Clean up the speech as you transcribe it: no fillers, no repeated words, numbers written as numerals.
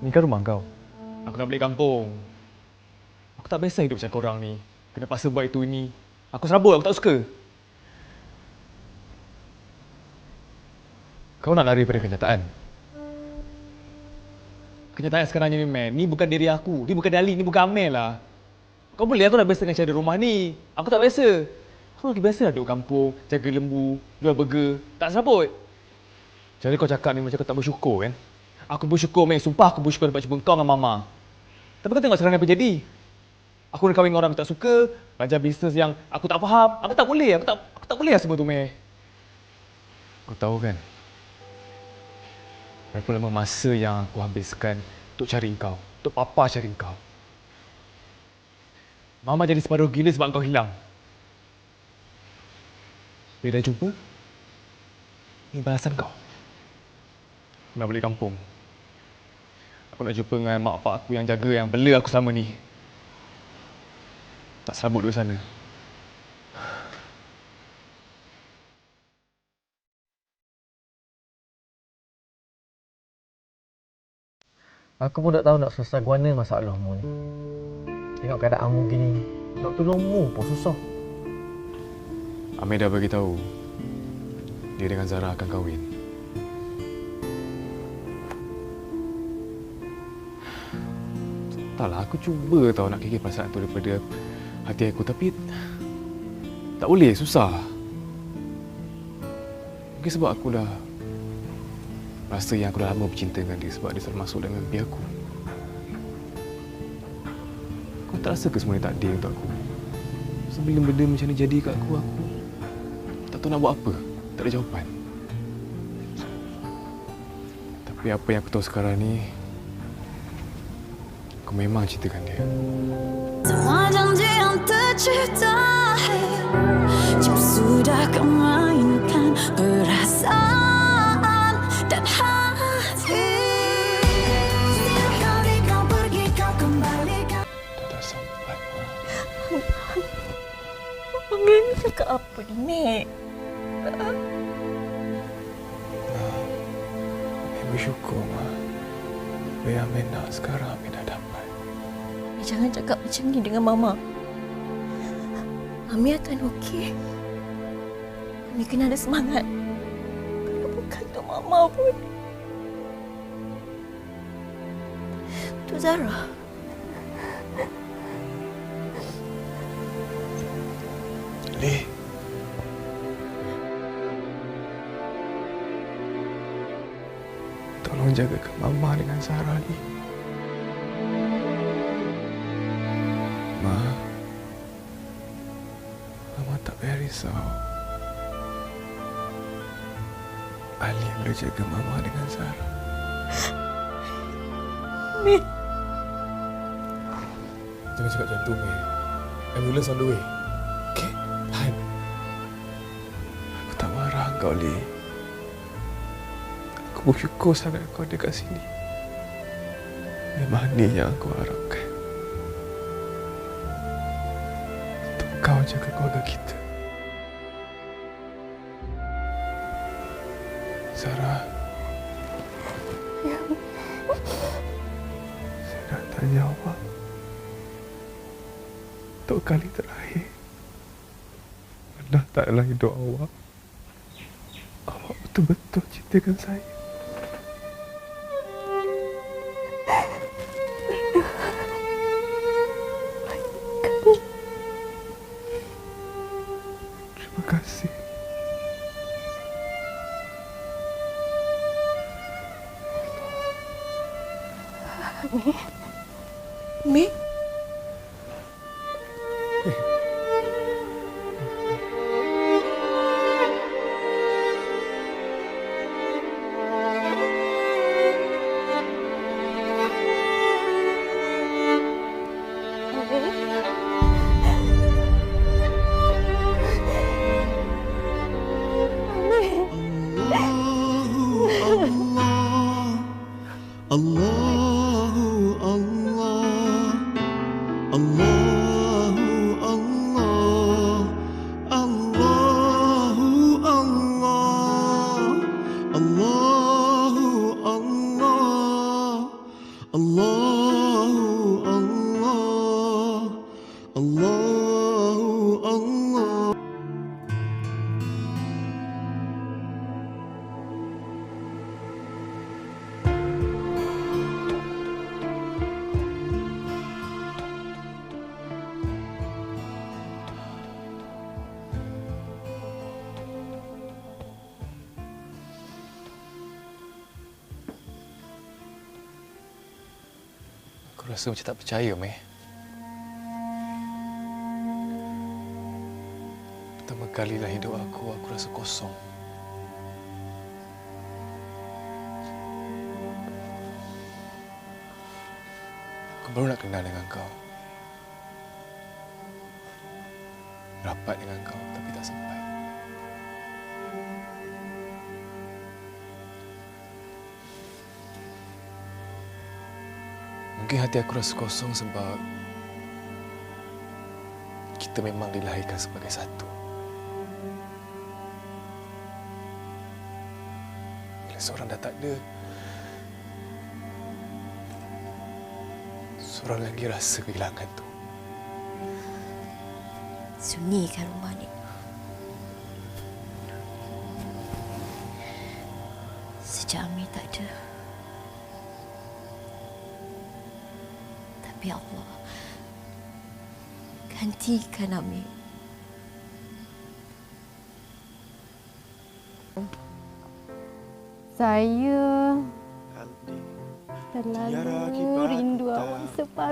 Ni kan rumah kau. Aku nak balik kampung. Aku tak biasa hidup macam korang ni. Kena paksa buat itu ni. Aku serabut, aku tak suka. Kau nak lari pada kenyataan. Kenyataan sekarang ni, man. Ni bukan diri aku. Ni bukan Dali. Ni bukan Amel lah. Kau boleh aku nak biasa dengan cara rumah ni. Aku tak biasa. Aku lagi biasa lah duduk kampung, jaga lembu, jual burger. Tak serabut. Jadi kau cakap ni macam kau tak bersyukur kan? Aku bersyukur, man. Sumpah aku bersyukur dapat jumpa kau dengan Mama. Tapi kau tengok sekarang apa jadi. Aku dah kahwin dengan orang aku tak suka, belajar bisnes yang aku tak faham. Aku tak boleh. Aku tak boleh lah semua tu, man. Kau tahu kan? Berapa lama masa yang aku habiskan untuk cari kau. Untuk Papa cari kau. Mama jadi separuh gila sebab kau hilang. Bila dah jumpa, ni balasan kau. Aku nak balik kampung. Aku nak jumpa dengan mak pak aku yang jaga, yang bela aku selama ni. Tak serabut duduk sana. Aku pun tak tahu nak selesai guana masalahmu ni. Tengok keadaanmu gini, nak tolongmu pun susah. Amir dah bagi tahu dia dengan Zara akan kahwin. Taklah, aku cuba tahu nak kikir perasaan tu daripada hati aku, tapi tak boleh, susah. Mungkin sebab aku dah rasa yang aku dah lama bercinta dengan dia sebab dia selalu masuk dalam mimpi aku. Kau tak rasa ke semua ni takdir untuk aku? Sebelum benda macam ni jadi kat aku tak tahu nak buat apa. Tak ada jawapan. Tapi apa yang aku tahu sekarang ni, aku memang cintakan dia. Semua janji yang tercipta jauh sudah kau mainkan perasaan dan hati. Setiap kali kau pergi kau kembali kau. Tak sempat. Angin cakap apa ni, Mek? Amin bersyukur, Ma. Apa yang Amin nak sekarang, Amin dah dapat. Jangan cakap macam ni dengan Mama. Ami akan okey. Ami kena ada semangat. Kalau bukan untuk Mama pun. Untuk Zara. Lih. Tolong jagakan Mama dengan Zara ni. Ma, Mama tak payah risau. Ali boleh jaga Mama dengan Zara. Mek. Jangan cakap macam tu, Mei. Ambulance on the way. Okay? Tahan. Aku tak marah kau, Li. Aku bersyukur sangat kau ada kat sini. Memang ni yang aku harapkan. Untuk kau jaga keluarga kita. Sarah. Ya. Saya nak tanya awak. Untuk kali terakhir. Pernah tak dalam hidup awak? Awak betul-betul cintakan saya. Terima kasih. Mek. Allahu Allah, Allahu Allah, Allahu Allah, Allahu Allah, الله الله الله الله. Aku rasa macam tak percaya, Meh. Pertama kalilah hidup aku rasa kosong. Aku baru nak kenal dengan kau. Rapat dengan kau tapi tak sampai. Mungkin hati aku rasa kosong sebab kita memang dilahirkan sebagai satu. Bila seorang dah tak ada, seorang lagi rasa kehilangan tu. Sunyi kan rumah ni. Sejak Amir tak ada. Tapi Allah gantikan Amir. Saya Tiada terlalu akibat rindu tak. awak separuh.